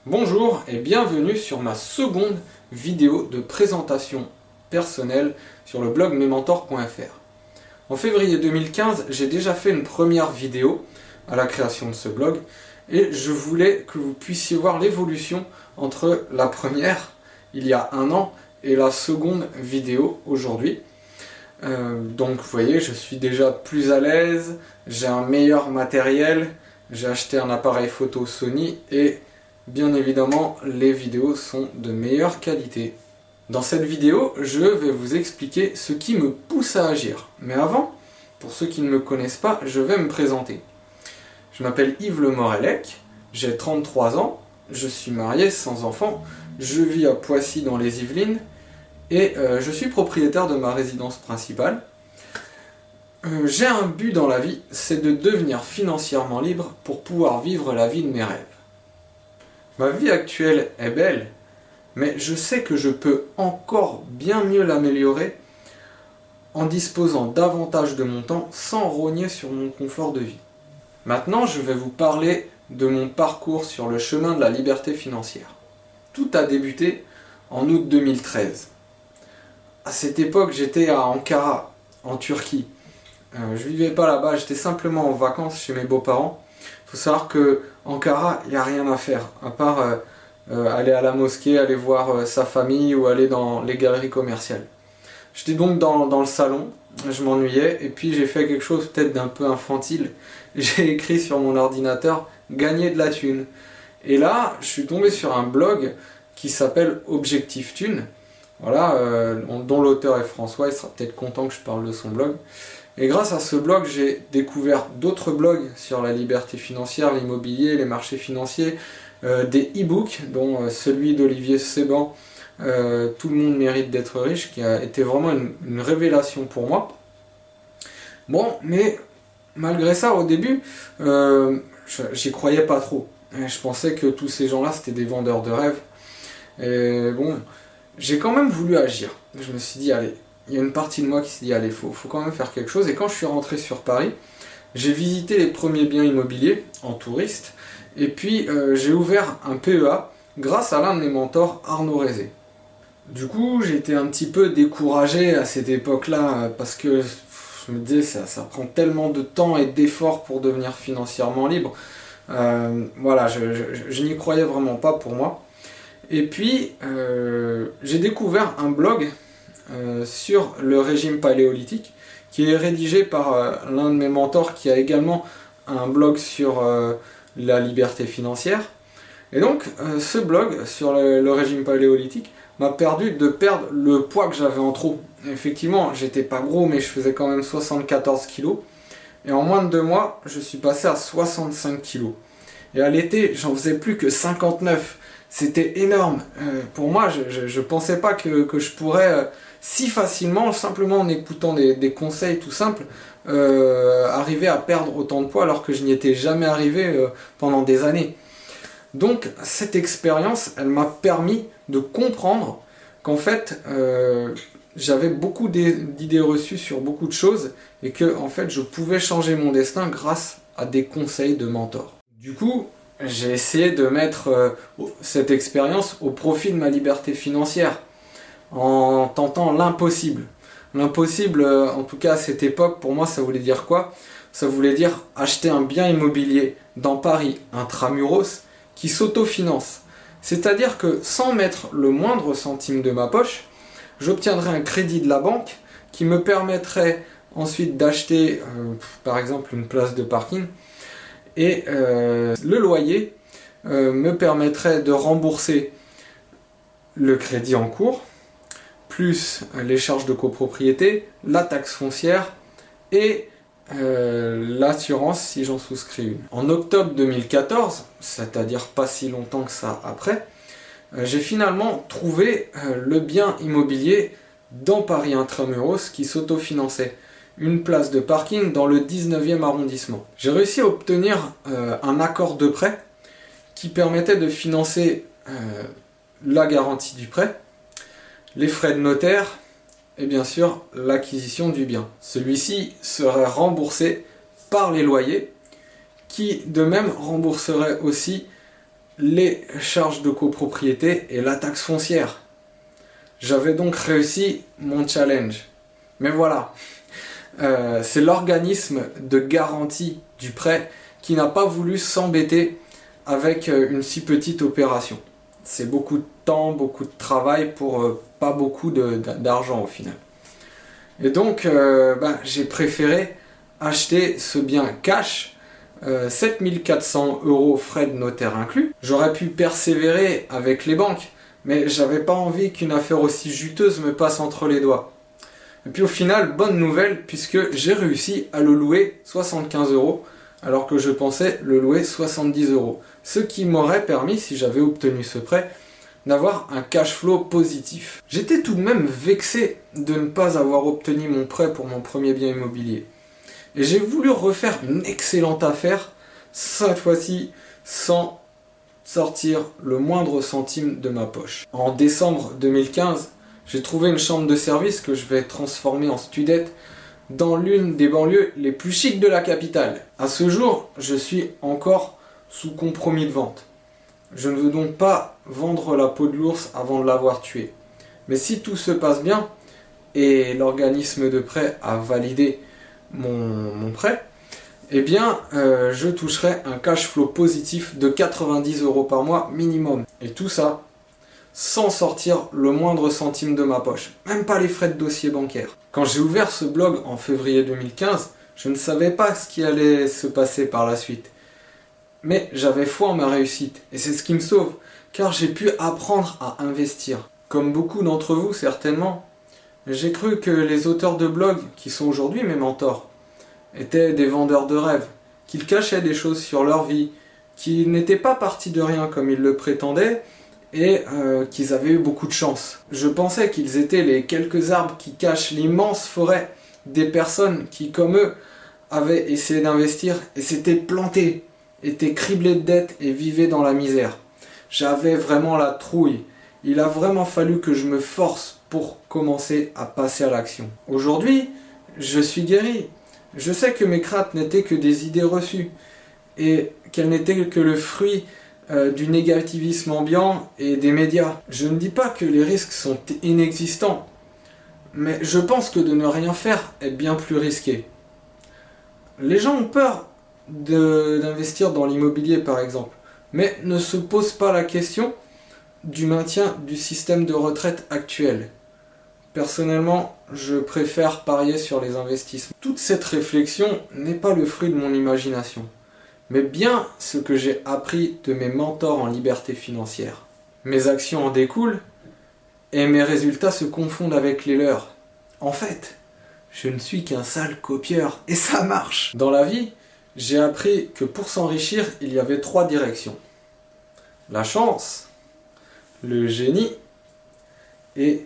Bonjour et bienvenue sur ma seconde vidéo de présentation personnelle sur le blog mesmentors.fr. En février 2015, j'ai déjà fait une première vidéo à la création de ce blog et je voulais que vous puissiez voir l'évolution entre la première, il y a un an, et la seconde vidéo aujourd'hui. Donc vous voyez, je suis déjà plus à l'aise, j'ai un meilleur matériel, j'ai acheté un appareil photo Sony et bien évidemment les vidéos sont de meilleure qualité. Dans cette vidéo, je vais vous expliquer ce qui me pousse à agir. Mais avant, pour ceux qui ne me connaissent pas, je vais me présenter. Je m'appelle Yves Le Morellec, j'ai 33 ans, je suis marié sans enfant, je vis à Poissy dans les Yvelines et je suis propriétaire de ma résidence principale. J'ai un but dans la vie, c'est de devenir financièrement libre pour pouvoir vivre la vie de mes rêves. Ma vie actuelle est belle, mais je sais que je peux encore bien mieux l'améliorer en disposant davantage de mon temps sans rogner sur mon confort de vie. Maintenant, je vais vous parler de mon parcours sur le chemin de la liberté financière. Tout a débuté en août 2013. À cette époque, j'étais à Ankara, en Turquie. Je vivais pas là-bas, j'étais simplement en vacances chez mes beaux-parents. Il faut savoir que Ankara, il n'y a rien à faire, à part aller à la mosquée, aller voir sa famille ou aller dans les galeries commerciales. J'étais donc dans le salon, je m'ennuyais, et puis j'ai fait quelque chose peut-être d'un peu infantile. J'ai écrit sur mon ordinateur « Gagner de la thune ». Et là, je suis tombé sur un blog qui s'appelle Objectif Thune, voilà, dont l'auteur est François, il sera peut-être content que je parle de son blog. Et grâce à ce blog, j'ai découvert d'autres blogs sur la liberté financière, l'immobilier, les marchés financiers, des e-books, dont celui d'Olivier Seban, Tout le monde mérite d'être riche, qui a été vraiment une révélation pour moi. Bon, mais malgré ça, au début, j'y croyais pas trop. Je pensais que tous ces gens-là, c'était des vendeurs de rêves. Et bon, j'ai quand même voulu agir. Je me suis dit, allez, il y a une partie de moi qui s'est dit, allez, faut quand même faire quelque chose. Et quand je suis rentré sur Paris, j'ai visité les premiers biens immobiliers en touriste. Et puis, j'ai ouvert un PEA grâce à l'un de mes mentors, Arnaud Rézé. Du coup, j'ai été un petit peu découragé à cette époque-là, parce que je me disais, ça prend tellement de temps et d'efforts pour devenir financièrement libre. Voilà, je n'y croyais vraiment pas pour moi. Et puis, j'ai découvert un blog sur le régime paléolithique qui est rédigé par l'un de mes mentors qui a également un blog sur la liberté financière. Et donc, ce blog sur le régime paléolithique m'a perdu de perdre le poids que j'avais en trop. Effectivement, j'étais pas gros, mais je faisais quand même 74 kilos. Et en moins de 2 mois, je suis passé à 65 kilos. Et à l'été, j'en faisais plus que 59. C'était énorme. Pour moi, je pensais pas que je pourrais si facilement, simplement en écoutant des conseils tout simples, arriver à perdre autant de poids alors que je n'y étais jamais arrivé pendant des années. Donc cette expérience, elle m'a permis de comprendre qu'en fait, j'avais beaucoup d'idées reçues sur beaucoup de choses et que en fait, je pouvais changer mon destin grâce à des conseils de mentors. Du coup, j'ai essayé de mettre cette expérience au profit de ma liberté financière en tentant l'impossible. L'impossible, en tout cas à cette époque, pour moi, ça voulait dire quoi? Ça voulait dire acheter un bien immobilier dans Paris, intramuros, qui s'autofinance. C'est-à-dire que sans mettre le moindre centime de ma poche, j'obtiendrais un crédit de la banque qui me permettrait ensuite d'acheter, par exemple, une place de parking. Et le loyer me permettrait de rembourser le crédit en cours, plus les charges de copropriété, la taxe foncière et l'assurance si j'en souscris une. En octobre 2014, c'est-à-dire pas si longtemps que ça après, j'ai finalement trouvé le bien immobilier dans Paris Intramuros qui s'autofinançait. Une place de parking dans le 19e arrondissement. J'ai réussi à obtenir un accord de prêt qui permettait de financer la garantie du prêt, les frais de notaire et bien sûr l'acquisition du bien. Celui-ci serait remboursé par les loyers qui de même rembourseraient aussi les charges de copropriété et la taxe foncière. J'avais donc réussi mon challenge. Mais voilà, c'est l'organisme de garantie du prêt qui n'a pas voulu s'embêter avec une si petite opération. C'est beaucoup de temps, beaucoup de travail pour pas beaucoup d'argent au final. Et donc, j'ai préféré acheter ce bien cash, 7400 € frais de notaire inclus. J'aurais pu persévérer avec les banques, mais j'avais pas envie qu'une affaire aussi juteuse me passe entre les doigts. Et puis au final, bonne nouvelle, puisque j'ai réussi à le louer 75 €, alors que je pensais le louer 70 €. Ce qui m'aurait permis, si j'avais obtenu ce prêt, d'avoir un cash flow positif. J'étais tout de même vexé de ne pas avoir obtenu mon prêt pour mon premier bien immobilier. Et j'ai voulu refaire une excellente affaire, cette fois-ci sans sortir le moindre centime de ma poche. En décembre 2015, j'ai trouvé une chambre de service que je vais transformer en studette dans l'une des banlieues les plus chics de la capitale. À ce jour, je suis encore sous compromis de vente. Je ne veux donc pas vendre la peau de l'ours avant de l'avoir tué. Mais si tout se passe bien, et l'organisme de prêt a validé mon prêt, eh bien, je toucherai un cash flow positif de 90 € par mois minimum. Et tout ça, sans sortir le moindre centime de ma poche, même pas les frais de dossier bancaire. Quand j'ai ouvert ce blog en février 2015, je ne savais pas ce qui allait se passer par la suite. Mais j'avais foi en ma réussite, et c'est ce qui me sauve, car j'ai pu apprendre à investir. Comme beaucoup d'entre vous certainement, j'ai cru que les auteurs de blogs, qui sont aujourd'hui mes mentors, étaient des vendeurs de rêves, qu'ils cachaient des choses sur leur vie, qu'ils n'étaient pas partis de rien comme ils le prétendaient, et qu'ils avaient eu beaucoup de chance. Je pensais qu'ils étaient les quelques arbres qui cachent l'immense forêt des personnes qui, comme eux, avaient essayé d'investir et s'étaient plantés, étaient criblés de dettes et vivaient dans la misère. J'avais vraiment la trouille. Il a vraiment fallu que je me force pour commencer à passer à l'action. Aujourd'hui, je suis guéri. Je sais que mes craintes n'étaient que des idées reçues et qu'elles n'étaient que le fruit du négativisme ambiant et des médias. Je ne dis pas que les risques sont inexistants, mais je pense que de ne rien faire est bien plus risqué. Les gens ont peur d'investir dans l'immobilier par exemple, mais ne se posent pas la question du maintien du système de retraite actuel. Personnellement, je préfère parier sur les investissements. Toute cette réflexion n'est pas le fruit de mon imagination, mais bien ce que j'ai appris de mes mentors en liberté financière. Mes actions en découlent et mes résultats se confondent avec les leurs. En fait, je ne suis qu'un sale copieur et ça marche. Dans la vie, j'ai appris que pour s'enrichir, il y avait 3 directions. La chance, le génie et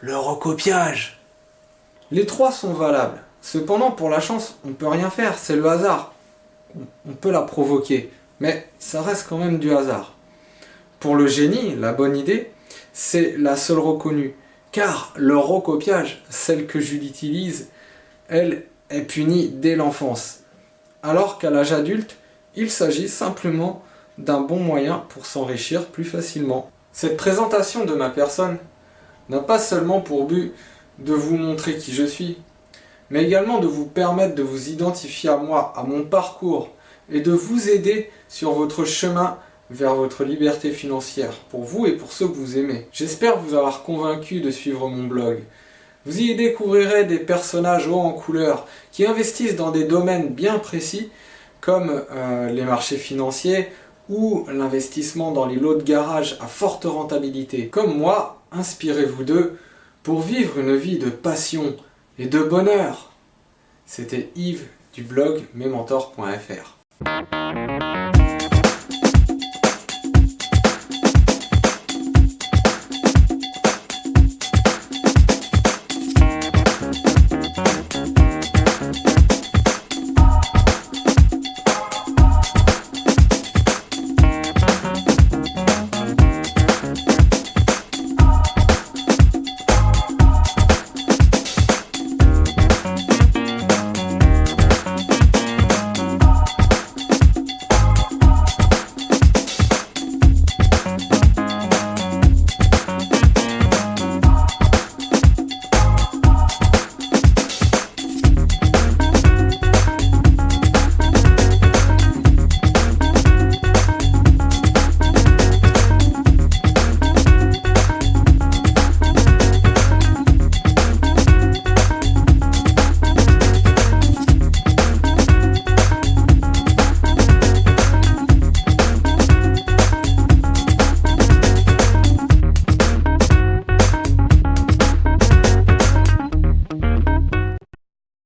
le recopiage. Les 3 sont valables. Cependant, pour la chance, on ne peut rien faire, c'est le hasard. On peut la provoquer, mais ça reste quand même du hasard. Pour le génie, la bonne idée, c'est la seule reconnue. Car le recopiage, celle que j'utilise, elle est punie dès l'enfance. Alors qu'à l'âge adulte, il s'agit simplement d'un bon moyen pour s'enrichir plus facilement. Cette présentation de ma personne n'a pas seulement pour but de vous montrer qui je suis, mais également de vous permettre de vous identifier à moi, à mon parcours, et de vous aider sur votre chemin vers votre liberté financière, pour vous et pour ceux que vous aimez. J'espère vous avoir convaincu de suivre mon blog. Vous y découvrirez des personnages hauts en couleur qui investissent dans des domaines bien précis, comme les marchés financiers ou l'investissement dans les lots de garage à forte rentabilité. Comme moi, inspirez-vous d'eux pour vivre une vie de passion et de bonheur. C'était Yves du blog mesmentors.fr.